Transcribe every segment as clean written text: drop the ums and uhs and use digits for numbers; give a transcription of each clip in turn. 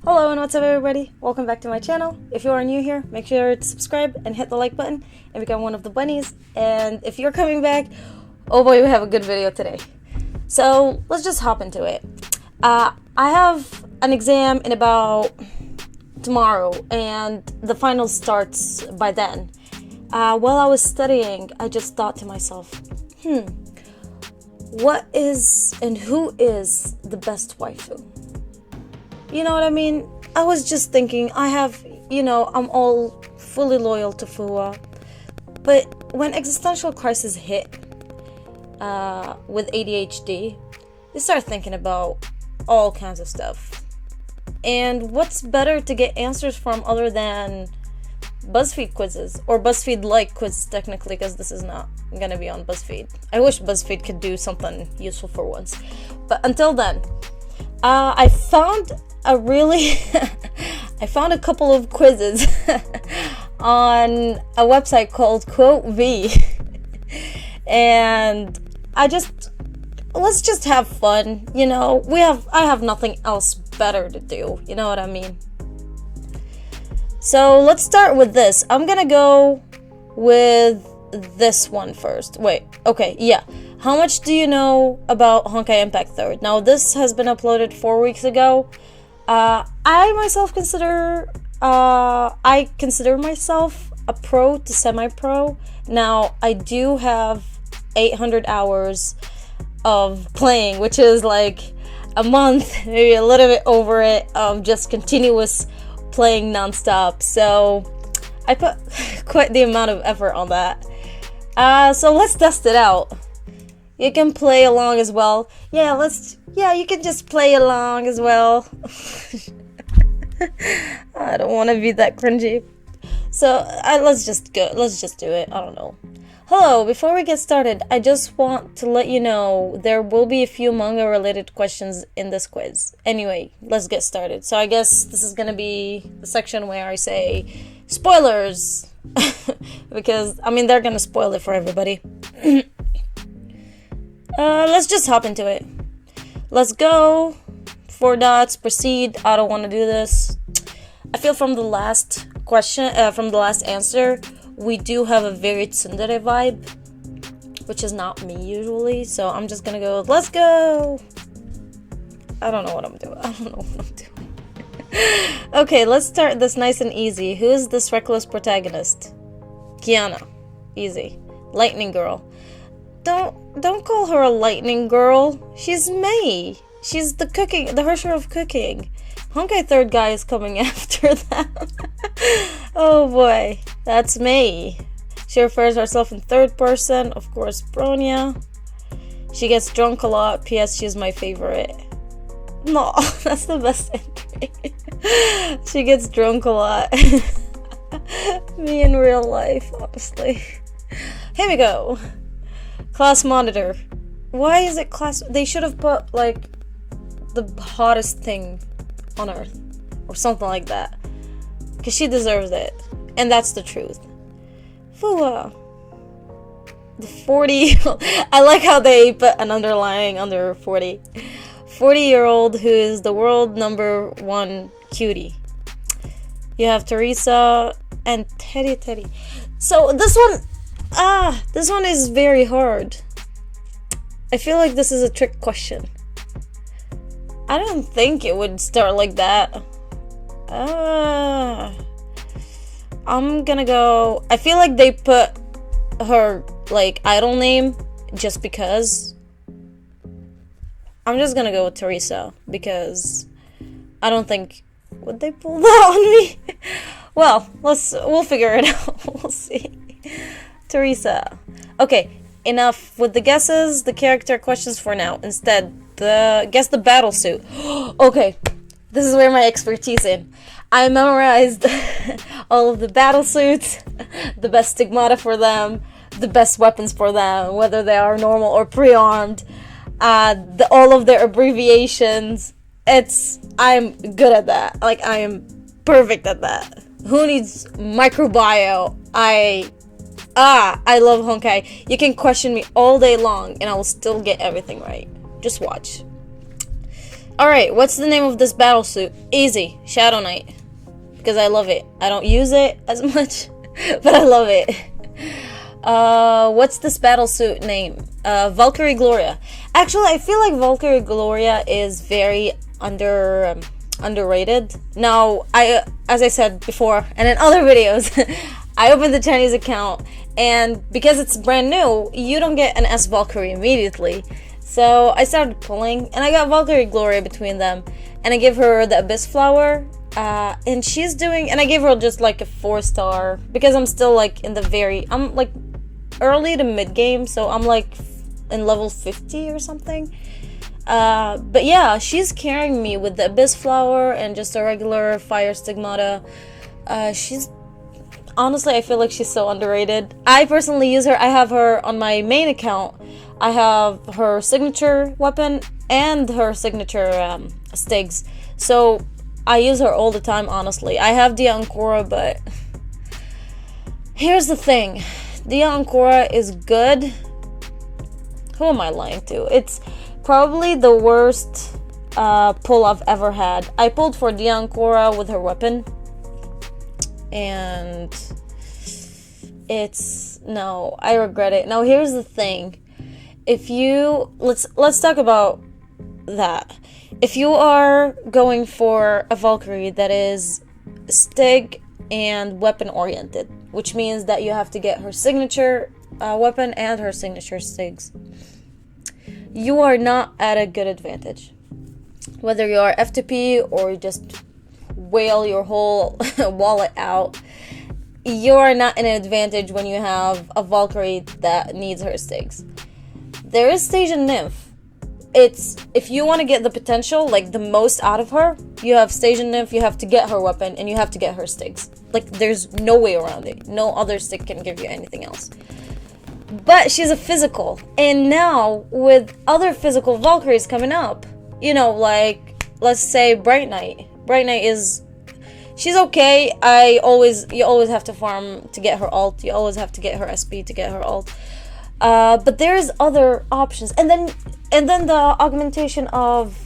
Hello and what's up everybody, welcome back to my channel. If you are new here, make sure to subscribe and hit the like button and become one of the bunnies. And if you're coming back, oh boy, we have a good video today. So let's just hop into it. I have an exam in about tomorrow and the final starts by then. While I was studying, I just thought to myself, what is and who is the best waifu? You know what I mean? I was just thinking, I'm all fully loyal to Fuwa. But when existential crisis hit with ADHD, you start thinking about all kinds of stuff. And what's better to get answers from other than BuzzFeed quizzes? Or BuzzFeed-like quizzes, technically, because this is not gonna be on BuzzFeed. I wish BuzzFeed could do something useful for once. But until then, I found I found a couple of quizzes on a website called Quote V. And let's just have fun, you know. I have nothing else better to do, you know what I mean? So let's start with this. I'm gonna go with this one first. Wait, okay, yeah. How much do you know about Honkai Impact 3rd? Now, this has been uploaded 4 weeks ago. I myself consider myself a pro to semi-pro. Now, I do have 800 hours of playing, which is like a month, maybe a little bit over it, of just continuous playing non-stop. So I put quite the amount of effort on that. So let's test it out. You can play along as well. Yeah, you can just play along as well. I don't want to be that cringy. So let's just go. Let's just do it. I don't know. Hello, before we get started, I just want to let you know there will be a few manga related questions in this quiz. Anyway, let's get started. So I guess this is gonna be the section where I say spoilers. Because, I mean, they're gonna spoil it for everybody. Let's just hop into it. Let's go. 4 dots, proceed. I don't want to do this. I feel from the last question, from the last answer, we do have a very tsundere vibe, which is not me usually, so I'm just gonna go, let's go! I don't know what I'm doing. Okay, let's start this nice and easy. Who is this reckless protagonist? Kiana. Easy. Lightning Girl. Don't call her a lightning girl. She's Mei. She's the Hersher of cooking. Honkai 3rd guy is coming after them. Oh boy. That's Mei. She refers herself in 3rd person. Of course, Bronya. She gets drunk a lot. P.S. She's my favorite. No, that's the best entry. She gets drunk a lot. Me in real life, honestly. Here we go. Class monitor. Why is it class? They should have put, like, the hottest thing on earth. Or something like that. Because she deserves it. And that's the truth. Fuwa. The 40... I like how they put an underlying under 40. 40-year-old who is the world #1 cutie. You have Teresa and Teddy. So this one is very hard. I feel like this is a trick question. I don't think it would start like that. I'm gonna go... I feel like they put her, like, idol name just because. I'm just gonna go with Teresa, because I don't think... Would they pull that on me? Well, we'll figure it out. We'll see. Teresa. Okay, enough with the guesses, the character questions for now. Instead, guess the battle suit. Okay, this is where my expertise in. I memorized all of the battle suits, the best stigmata for them, the best weapons for them, whether they are normal or pre-armed, all of their abbreviations. I'm good at that. Like, I am perfect at that. Who needs microbio? I love Honkai. You can question me all day long and I will still get everything right. Just watch. Alright, what's the name of this battle suit? Easy. Shadow Knight. Because I love it. I don't use it as much, but I love it. What's this battle suit name? Valkyrie Gloria. Actually, I feel like Valkyrie Gloria is very underrated. Now, as I said before, and in other videos, I opened the Chinese account, and because it's brand new, you don't get an S Valkyrie immediately. So I started pulling, and I got Valkyrie Gloria between them, and I gave her the Abyss Flower, and she's doing, and I gave her just like a 4-star, because I'm still like in the I'm like early to mid game, so I'm like in level 50 or something. But yeah, she's carrying me with the Abyss Flower and just a regular Fire Stigmata. She's, honestly, I feel like she's so underrated. I personally use her. I have her on my main account. I have her signature weapon and her signature Stigs. So I use her all the time, honestly. I have the Ankora, but here's the thing. The Ankora is good. Who am I lying to? It's probably the worst pull I've ever had. I pulled for the Ankora with her weapon, and no, I regret it. Now here's the thing. If you let's talk about that. If you are going for a Valkyrie that is Stig and weapon oriented, which means that you have to get her signature weapon and her signature Stigs, you are not at a good advantage. Whether you are FTP or you just whale your whole wallet out, you are not in an advantage when you have a Valkyrie that needs her Stigs. There is Station Nymph. It's, if you want to get the potential, like the most out of her, you have Station Nymph, you have to get her weapon, and you have to get her Stigs. Like, there's no way around it. No other stick can give you anything else. But she's a physical, and now with other physical Valkyries coming up, you know, like, let's say Bright Knight. Bright Knight is, she's okay. You always have to farm to get her ult. You always have to get her SP to get her ult. But there's other options, and then the augmentation of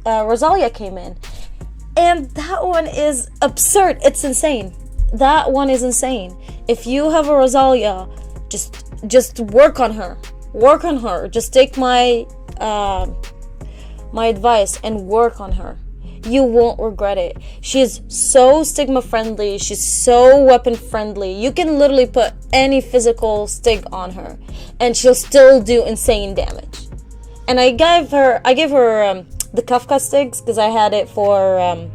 Rosalia came in, and that one is absurd. It's insane. That one is insane. If you have a Rosalia, just work on her. Work on her. Just take my advice and work on her. You won't regret it. She's so stigma friendly. She's so weapon friendly. You can literally put any physical Stig on her, and she'll still do insane damage. And I gave her the Kafka Stigs because I had it for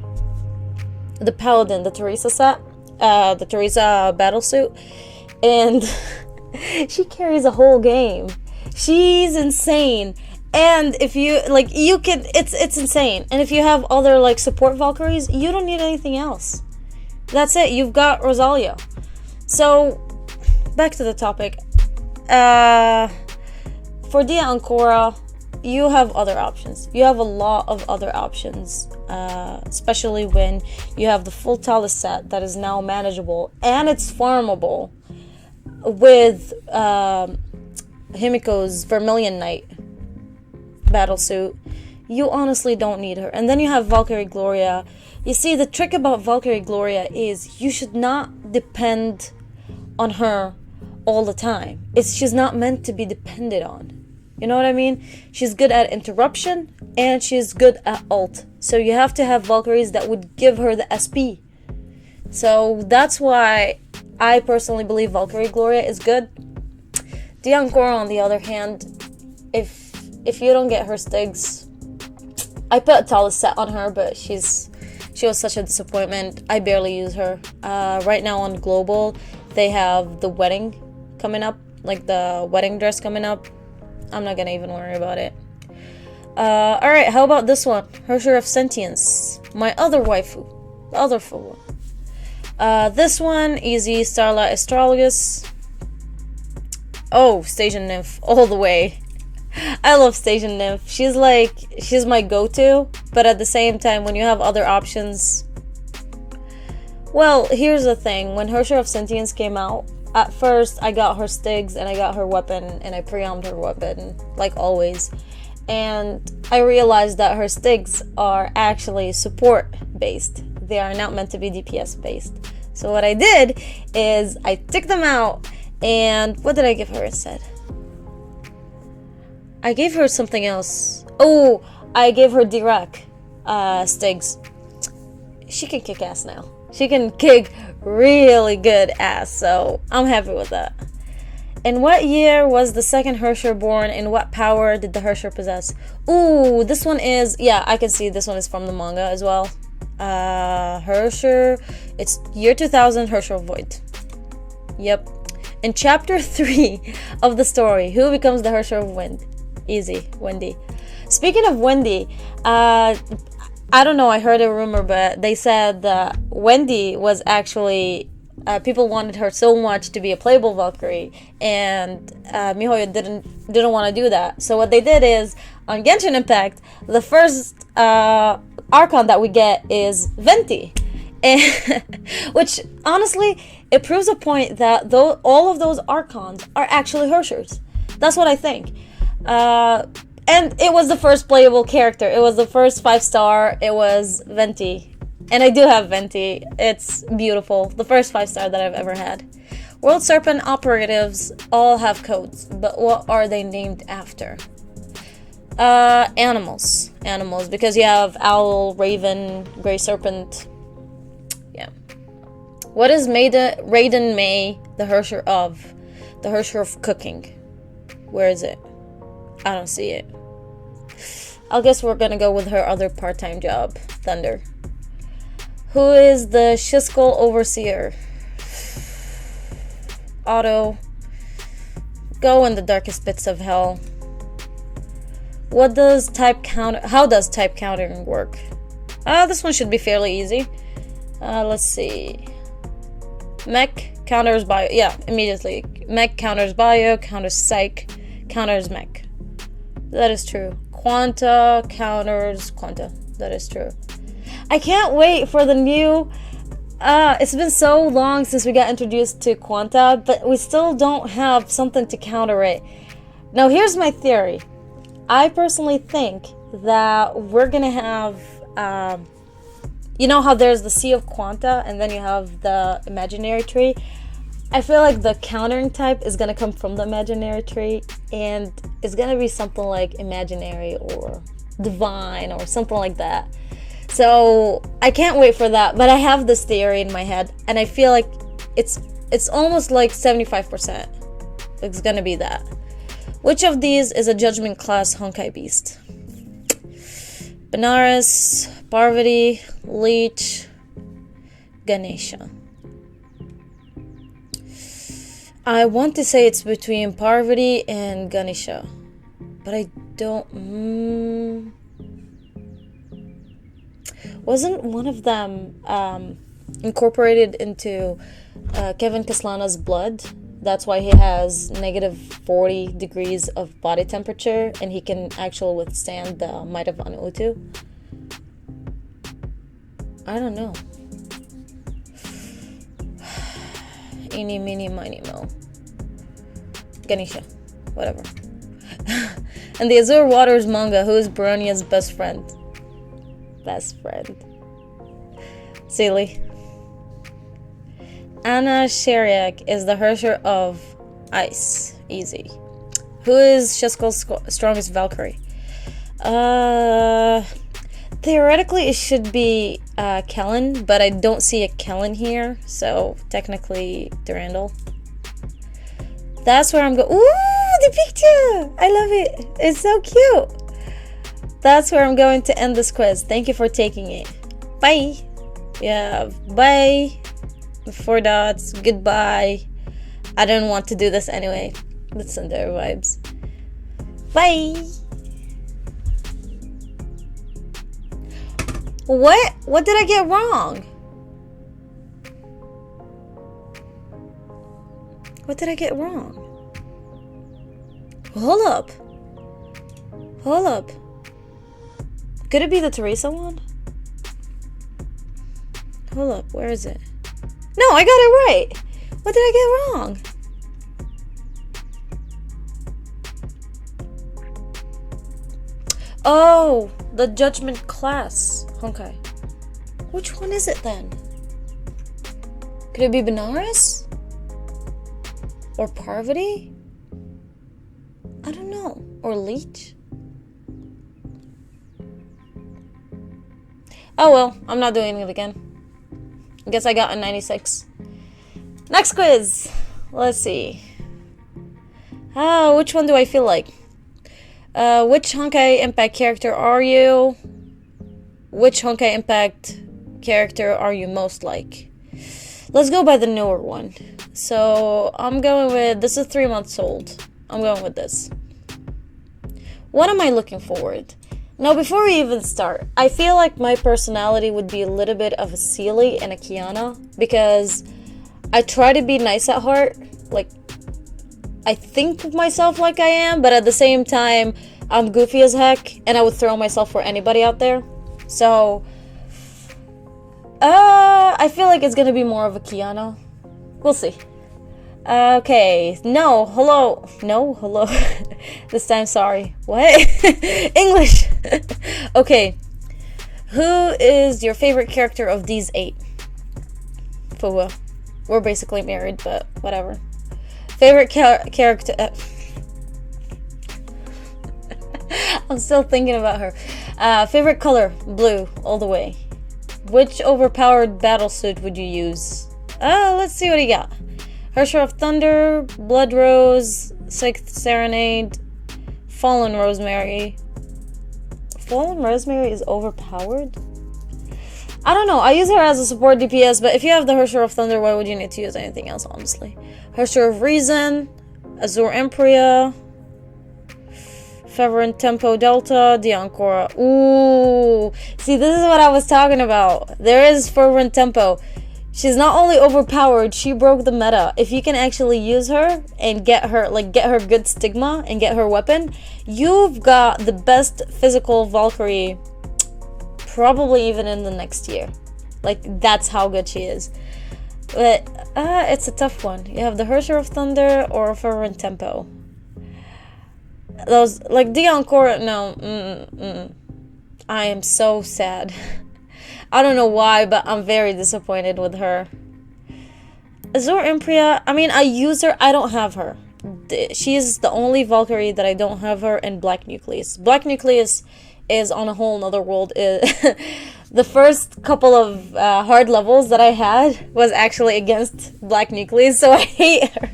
the Paladin, the Teresa set, the Teresa battlesuit, and she carries a whole game. She's insane. And if you, like, you can, it's insane. And if you have other, like, support Valkyries, you don't need anything else. That's it. You've got Rosalia. So, back to the topic. For Dia Ankora, you have other options. You have a lot of other options. Especially when you have the full Talus set that is now manageable. And it's farmable with Himiko's Vermilion Knight battlesuit. You honestly don't need her. And then you have Valkyrie Gloria. You see, the trick about Valkyrie Gloria is you should not depend on her all the time. She's not meant to be depended on. You know what I mean? She's good at interruption and she's good at ult. So you have to have Valkyries that would give her the SP. So that's why I personally believe Valkyrie Gloria is good. Dia Ankora, on the other hand, if you don't get her Stigs, I put a Talus set on her, but she was such a disappointment. I barely use her. Right now on Global, they have the wedding coming up, like the wedding dress coming up. I'm not gonna even worry about it. Alright, how about this one? Hersher of Sentience. My other waifu. The other full one. This one, easy, Starlight Astrologus. Oh, Station Nymph, all the way. I love Station Nymph. She's my go-to, but at the same time, when you have other options... Well, here's the thing. When Hersher of Sentience came out, at first, I got her Stigs, and I got her weapon, and I pre-armed her weapon, like always. And I realized that her stigs are actually support based. They are not meant to be DPS based. So what I did is I took them out, and what did I give her instead? I gave her something else. Oh, I gave her Direct stigs. She can kick ass now. She can kick really good ass, so I'm happy with that. In what year was the second Hersher born, and what power did the Hersher possess? Ooh, this one is, yeah, I can see this one is from the manga as well. Hersher, it's year 2000, Hersher Void. Yep. In chapter 3 of the story, who becomes the Hersher of Wind? Easy, Wendy. Speaking of Wendy, I don't know, I heard a rumor, but they said that Wendy was actually, people wanted her so much to be a playable Valkyrie, and MiHoYo didn't want to do that. So what they did is, on Genshin Impact, the first Archon that we get is Venti. And which, honestly, it proves a point that all of those Archons are actually Hershers. That's what I think. And it was the first playable character. It was the first 5-star. It was Venti. And I do have Venti. It's beautiful. The first 5-star that I've ever had. World Serpent operatives all have codes, but what are they named after? Animals. Animals, because you have Owl, Raven, Grey Serpent. Yeah. What is Raiden May the Hersher of? The Hersher of cooking. Where is it? I don't see it. I guess we're gonna go with her other part-time job, Thunder. Who is the Shiskull Overseer? Otto. Go in the darkest pits of hell. What does type counter? How does type countering work? This one should be fairly easy. Let's see. Mech counters bio. Yeah, immediately. Mech counters bio, counters psych, counters mech. That is true. Quanta counters Quanta. That is true. I can't wait for the new... it's been so long since we got introduced to Quanta, but we still don't have something to counter it. Now, here's my theory. I personally think that we're gonna have... you know how there's the Sea of Quanta, and then you have the Imaginary Tree? I feel like the countering type is gonna come from the Imaginary Tree, and it's gonna be something like Imaginary or Divine or something like that. So I can't wait for that, but I have this theory in my head, and I feel like it's almost like 75%. It's gonna be that. Which of these is a Judgment class Honkai Beast? Benares, Parvati, Leech, Ganesha. I want to say it's between Parvati and Ganesha, but I don't... Wasn't one of them incorporated into Kevin Kaslana's blood? That's why he has negative 40 degrees of body temperature, and he can actually withstand the might of Anu-Utu. I don't know. Eeny, meeny, miny, mo. Ganesha. Whatever. And the Azure Waters manga, who is Baronia's best friend? Best friend. Silly. Anna Sheriak is the Hersher of Ice. Easy. Who is Shiskull's strongest Valkyrie? Theoretically, it should be Kellen, but I don't see a Kellen here, so technically Durandal. That's where I'm going. Ooh, the picture! I love it. It's so cute. That's where I'm going to end this quiz. Thank you for taking it. Bye. Yeah, bye. 4 dots. Goodbye. I don't want to do this anyway. Let's send their vibes. Bye. What? What did I get wrong? What did I get wrong? Hold up. Hold up. Could it be the Teresa one? Hold up. Where is it? No, I got it right. What did I get wrong? Oh, the Judgment class Honkai. Which one is it then? Could it be Benares? Or Parvati? I don't know. Or Leech? Oh well, I'm not doing it again. I guess I got a 96. Next quiz! Let's see. Which one do I feel like? Which Honkai Impact character are you? Which Honkai Impact character are you most like? Let's go by the newer one. So, I'm going with... This is 3 months old. I'm going with this. What am I looking forward? Now, before we even start, I feel like my personality would be a little bit of a Sealy and a Kiana, because I try to be nice at heart. Like, I think of myself like I am, but at the same time, I'm goofy as heck, and I would throw myself for anybody out there. So, I feel like it's gonna be more of a Kiana. We'll see. Okay, no, hello. No, hello. This time, sorry. What? English. Okay. Who is your favorite character of these 8? Fuwa. We're basically married, but whatever. Favorite character... I'm still thinking about her. Favorite color? Blue, all the way. Which overpowered battle suit would you use? Let's see what he got. Harsher of Thunder, Blood Rose, Sixth Serenade, Fallen Rosemary. Fallen Rosemary is overpowered? I don't know. I use her as a support DPS, but if you have the Harsher of Thunder, why would you need to use anything else, honestly? Harsher of Reason, Azure Empria, Feverin Tempo Delta, Diancora. Ooh. See, this is what I was talking about. There is Feverin Tempo. She's not only overpowered, she broke the meta. If you can actually use her and get her good stigma and get her weapon, you've got the best physical Valkyrie probably even in the next year. Like, that's how good she is. But, it's a tough one. You have the Harsher of Thunder or Fervent Tempo. Those, like, Diancora, no, I am so sad. I don't know why, but I'm very disappointed with her. Azure Empria, I mean, I use her, I don't have her. She's the only Valkyrie that I don't have her in Black Nucleus. Black Nucleus is on a whole nother world. The first couple of hard levels that I had was actually against Black Nucleus, so I hate her.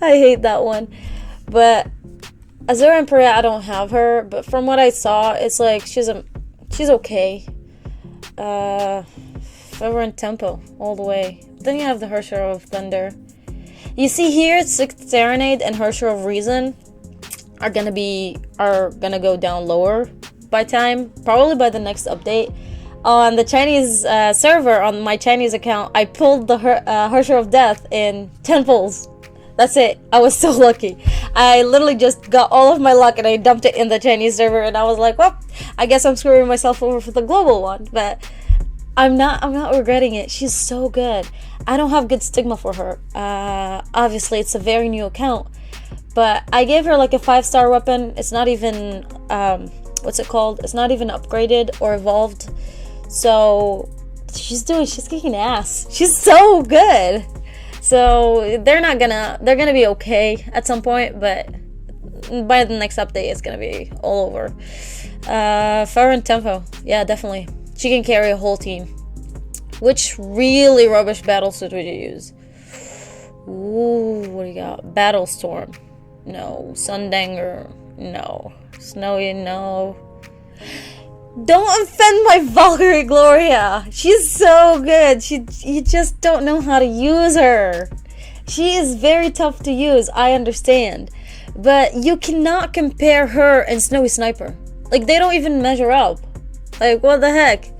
I hate that one. But Azure Empria, I don't have her, but from what I saw, it's like she's okay. Fever Tempo all the way. Then you have the Harsher of Thunder. You see here, Sixth Serenade and Harsher of Reason are gonna go down lower by time, probably by the next update. On the Chinese server, on my Chinese account, I pulled the Harsher of Death in 10 pulls. That's it. I was so lucky. I literally just got all of my luck and I dumped it in the Chinese server, and I was like, well, I guess I'm screwing myself over for the global one, but I'm not regretting it. She's so good. I don't have good stigma for her. Obviously, it's a very new account, but I gave her like a 5-star weapon. It's not even, what's it called? It's not even upgraded or evolved. So she's kicking ass. She's so good. So they're gonna be okay at some point, but by the next update, it's gonna be all over. Fire and Tempo, yeah, definitely. She can carry a whole team. Which really rubbish battle suit would you use? Ooh, what do you got? Battle Storm, no. Sundanger, no. Snowy, no. Don't offend my Valkyrie Gloria. She's so good. You just don't know how to use her. She is very tough to use, I understand. But you cannot compare her and Snowy Sniper. Like, they don't even measure up. Like, what the heck?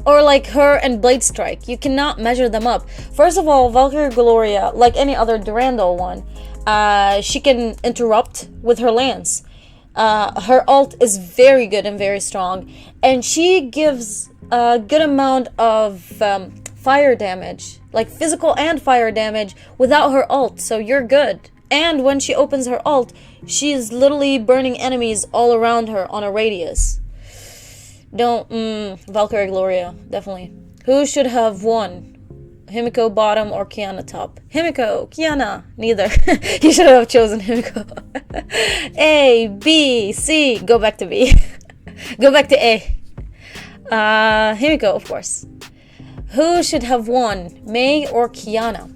Or like her and Blade Strike. You cannot measure them up. First of all, Valkyrie Gloria, like any other Durandal one, she can interrupt with her lance. Her ult is very good and very strong, and she gives a good amount of fire damage, like physical and fire damage, without her ult, so you're good. And when she opens her ult, she's literally burning enemies all around her on a radius. Valkyrie Gloria, definitely. Who should have won? Himiko bottom or Kiana top? Himiko, Kiana, neither. You should have chosen Himiko. A, B, C, go back to B. Go back to A. Himiko, of course. Who should have won, Mei or Kiana?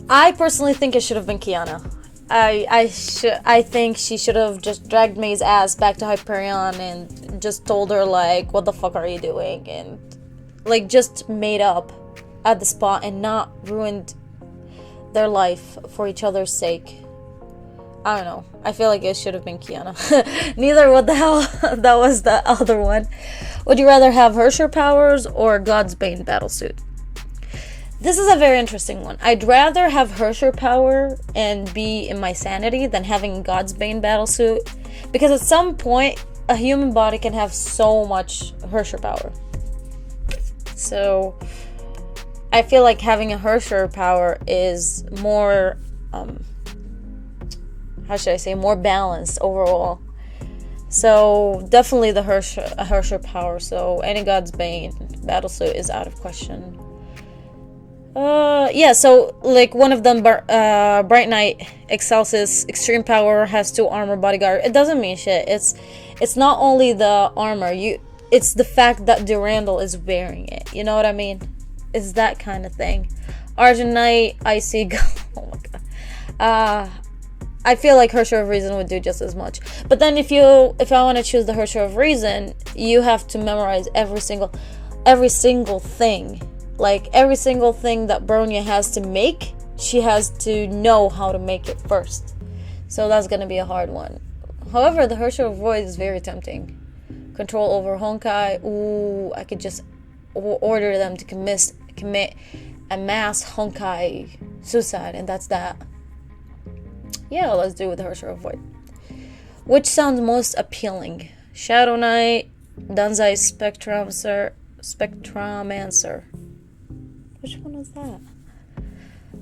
I personally think it should have been Kiana. I think she should have just dragged Mei's ass back to Hyperion and just told her, like, what the fuck are you doing? And, like, just made up at the spot and not ruined their life for each other's sake. I don't know. I feel like it should have been Kiana. Neither, what the hell? That was the other one. Would you rather have Herrscher powers or God's Bane battlesuit? This is a very interesting one. I'd rather have Herrscher power and be in my sanity than having God's Bane battlesuit. Because at some point, a human body can have so much Herrscher power. So, I feel like having a Herrscher power is more, how should I say, more balanced overall. So, definitely the Herrscher power. So, any God's Bane battlesuit is out of question. Yeah, so, like, one of them, Bright Knight, Excelsis, Extreme Power, has 2 armor bodyguard. It doesn't mean shit. It's not only the armor, it's the fact that Durandal is wearing it. You know what I mean? It's that kind of thing. Argent Knight, Icy, oh my god. I feel like Herrscher of Reason would do just as much. But then if I want to choose the Herrscher of Reason, you have to memorize every single thing. Like, every single thing that Bronya has to make, she has to know how to make it first. So that's going to be a hard one. However, the Herrscher of Void is very tempting. Control over Honkai. Ooh, I could just order them to commit a mass Honkai suicide, and that's that. Yeah, let's do it with the Herrscher of Void. Which sounds most appealing? Shadow Knight, Danzai Spectromancer. Which one was that?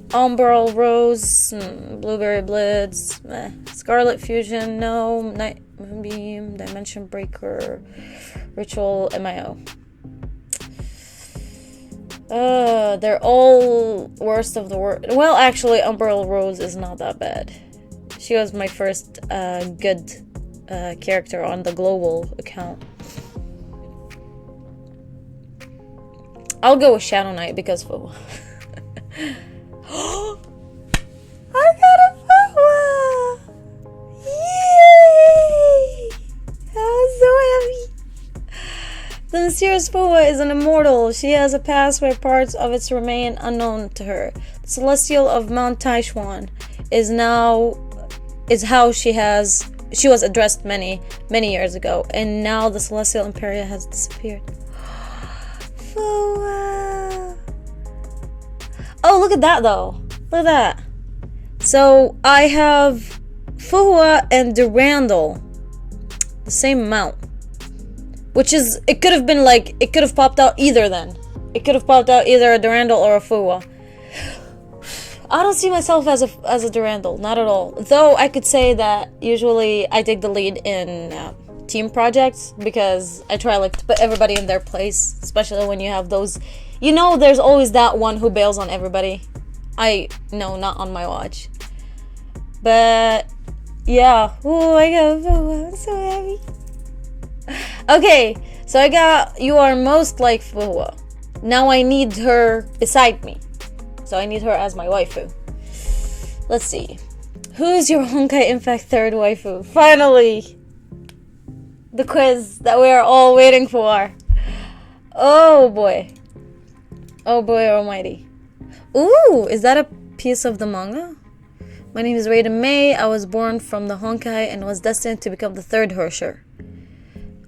Umbral Rose, Blueberry Blitz, Scarlet Fusion, no, Night Moonbeam, Dimension Breaker, Ritual, MIO. They're all worst of the worst. Well, actually, Umbral Rose is not that bad. She was my first good character on the global account. I'll go with Shadow Knight because Foa. I got a Foa! Yay! I'm so happy. The mysterious Foa is an immortal. She has a past where parts of it remain unknown to her. The Celestial of Mount Taishuan is how she was addressed many years ago, and now the Celestial Imperia has disappeared. Oh, look at that though. Look at that. So I have Fuhua and Durandal the same amount, which is, it could have been like, it could have popped out either then. It could have popped out either a Durandal or a Fuhua. I don't see myself as a Durandal, not at all. Though I could say that usually I take the lead in team projects because I try like to put everybody in their place, especially when you have those, you know, there's always that one who bails on everybody. No, not on my watch. But yeah, oh, I'm so happy. Okay, so I got you are most like Fuhua. Now I need her beside me. So I need her as my waifu. Let's see. Who's your Honkai Impact 3rd waifu? Finally! The quiz that we are all waiting for. Oh boy. Oh boy almighty. Ooh, is that a piece of the manga? My name is Raiden Mei. I was born from the Honkai and was destined to become the 3rd Herrscher.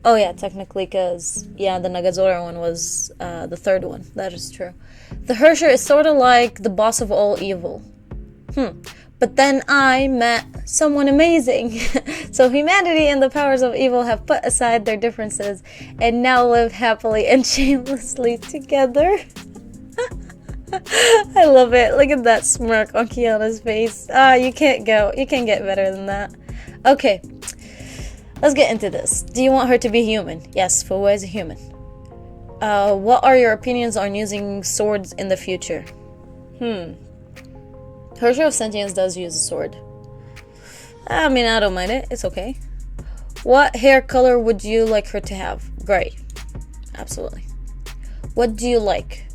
Oh yeah, technically, because, yeah, the Nagazora one was the 3rd one. That is true. The Herrscher is sort of like the boss of all evil. But then I met someone amazing. So humanity and the powers of evil have put aside their differences and now live happily and shamelessly together. I love it. Look at that smirk on Kiana's face. You can't get better than that. Okay, let's get into this. Do you want her to be human? Yes, Fuwa is a human. What are your opinions on using swords in the future? Her show of sentience does use a sword. I mean, I don't mind it. It's okay. What hair color would you like her to have? Gray. Absolutely. What do you like?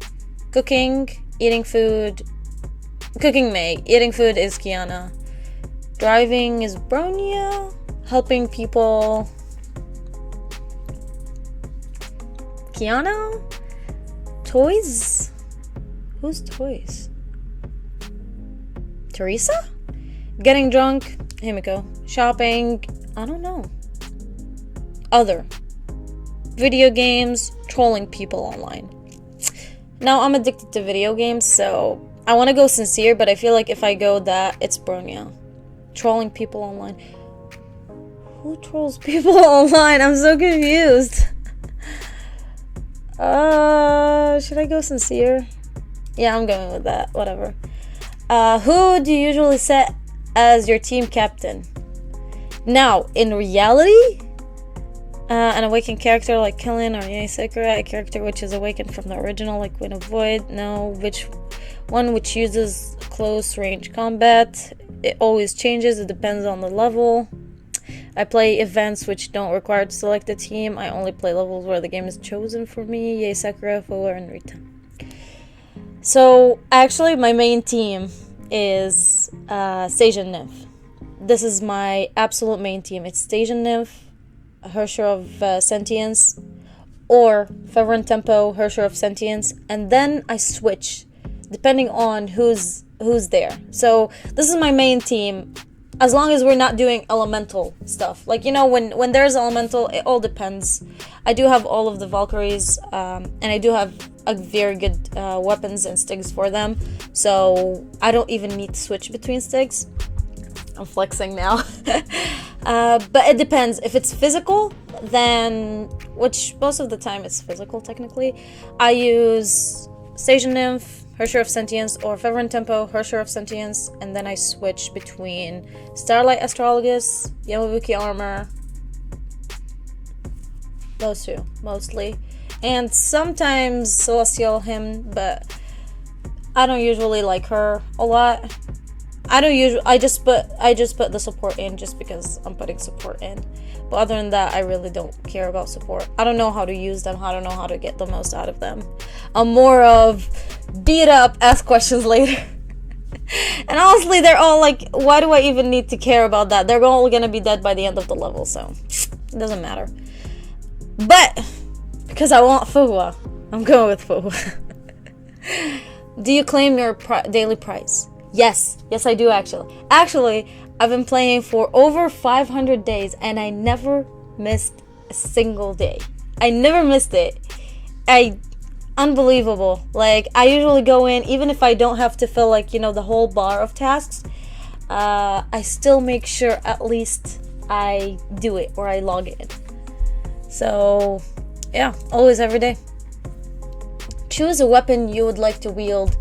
Cooking, eating food. Cooking May. Eating food is Kiana. Driving is Bronya. Helping people. Kiana? Toys? Who's toys? Teresa? Getting drunk? Himiko. Shopping? I don't know. Other. Video games, trolling people online. Now, I'm addicted to video games, so I want to go sincere, but I feel like if I go that, it's Bronya. Trolling people online. Who trolls people online? I'm so confused. Should I go sincere? Yeah, I'm going with that. Whatever. Who do you usually set as your team captain? Now, in reality, an awakened character like Killin or Yae Sakura, a character which is awakened from the original like Queen of Void. No, which uses close range combat. It always changes, it depends on the level. I play events which don't require to select a team. I only play levels where the game is chosen for me. Yae Sakura, Fuwa, and Rita. So, actually, my main team is Stage and Nymph. This is my absolute main team. It's Stage and Nymph, Herrscher of Sentience, or Fever and Tempo, Herrscher of Sentience, and then I switch depending on who's there. So this is my main team, as long as we're not doing elemental stuff. Like, you know, when there's elemental, it all depends. I do have all of the Valkyries, and I do have a very good weapons and stigs for them, so I don't even need to switch between stigs. I'm flexing now. But it depends. If it's physical, then, which most of the time it's physical technically, I use Stage and Nymph, Herrscher of Sentience, or Fever and Tempo, Herrscher of Sentience, and then I switch between Starlight Astrologus, Yamabuki Armor, those two mostly, and sometimes Celestial Hymn, but I don't usually like her a lot. I just put the support in just because I'm putting support in. But other than that, I really don't care about support. I don't know how to use them. I don't know how to get the most out of them. I'm more of beat up, ask questions later. And honestly, they're all like, why do I even need to care about that? They're all gonna be dead by the end of the level, so it doesn't matter. But because I want Fuwa, I'm going with Fuwa. Do you claim your daily prize? Yes, I do actually. Actually, I've been playing for over 500 days and I never missed a single day. I never missed it. Unbelievable. Like, I usually go in, even if I don't have to fill, like, you know, the whole bar of tasks, I still make sure at least I do it or I log in. So, yeah, always every day. Choose a weapon you would like to wield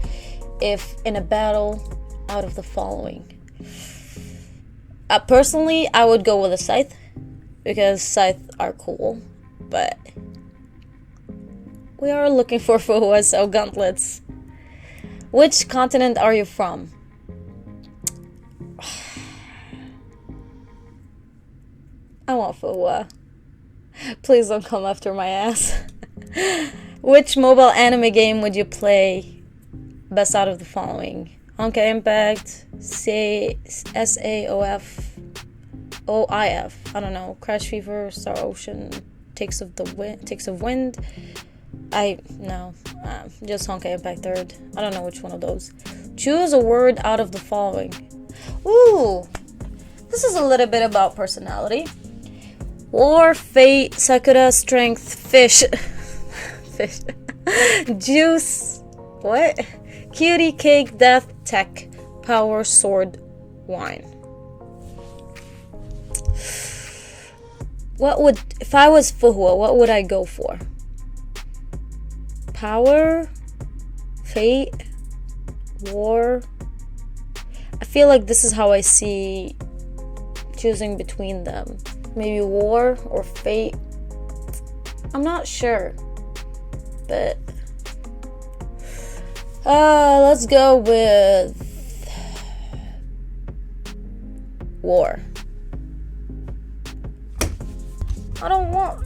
if in a battle out of the following. Personally, I would go with a scythe because scythe are cool, but we are looking for Fuwa, so gauntlets. Which continent are you from? I want Fuwa. Please don't come after my ass. Which mobile anime game would you play best out of the following? Honkai Impact, SAOF, OIF, I don't know, Crash Fever, Star Ocean, Takes of Wind. Just Honkai Impact 3rd. I don't know which one of those. Choose a word out of the following. Ooh, this is a little bit about personality. War, fate, Sakura, strength, fish. Fish. Juice. What? Cutie, cake, death, tech, power, sword, wine. If I was Fuwa, what would I go for? Power, fate, War. I feel like this is how I see choosing between them. Maybe war or fate. I'm not sure. But let's go with war. I don't want.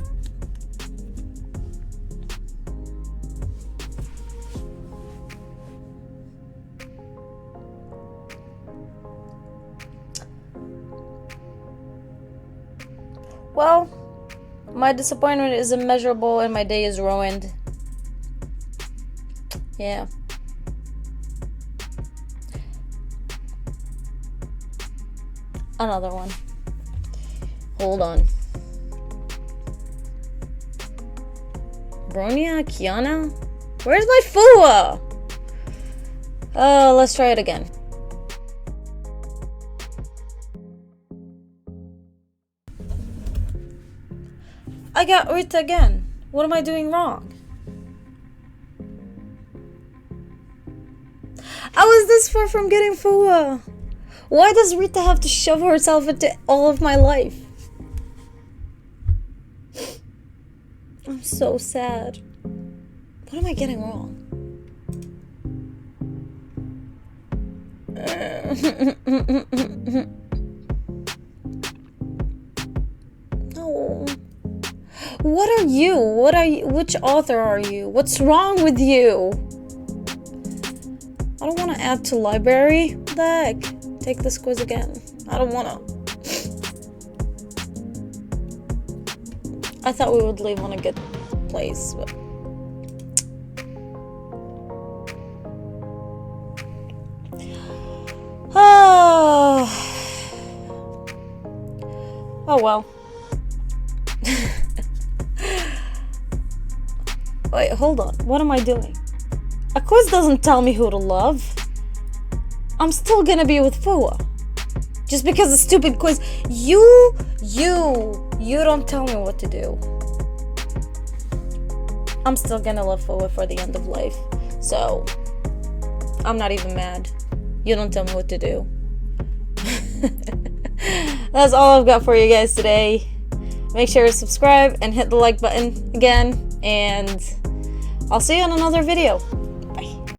Well, my disappointment is immeasurable and my day is ruined. Yeah. Another one. Hold on. Bronya? Kiana? Where's my Fua? Let's try it again. I got Rita again. What am I doing wrong? I was this far from getting Fua. Why does Rita have to shove herself into all of my life? I'm so sad. What am I getting wrong? No. What are you? Which author are you? What's wrong with you? I don't want to add to library. What the heck? Take this quiz again. I don't want to. I thought we would leave on a good place, but... Oh well. Wait, hold on. What am I doing? A quiz doesn't tell me who to love. I'm still gonna be with Fua. Just because a stupid quiz. You don't tell me what to do. I'm still gonna love Fua for the end of life. So, I'm not even mad. You don't tell me what to do. That's all I've got for you guys today. Make sure to subscribe and hit the like button again. And I'll see you in another video.